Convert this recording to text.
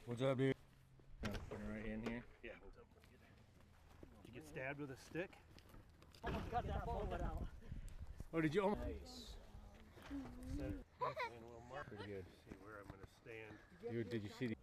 What's up, dude? Put it right in here. Yeah. Did you get stabbed with a stick? Almost got that bullet out. Oh, did you? Nice. Set it. And we'll mark Pretty good. see where I'm going to stand. Dude, did you see the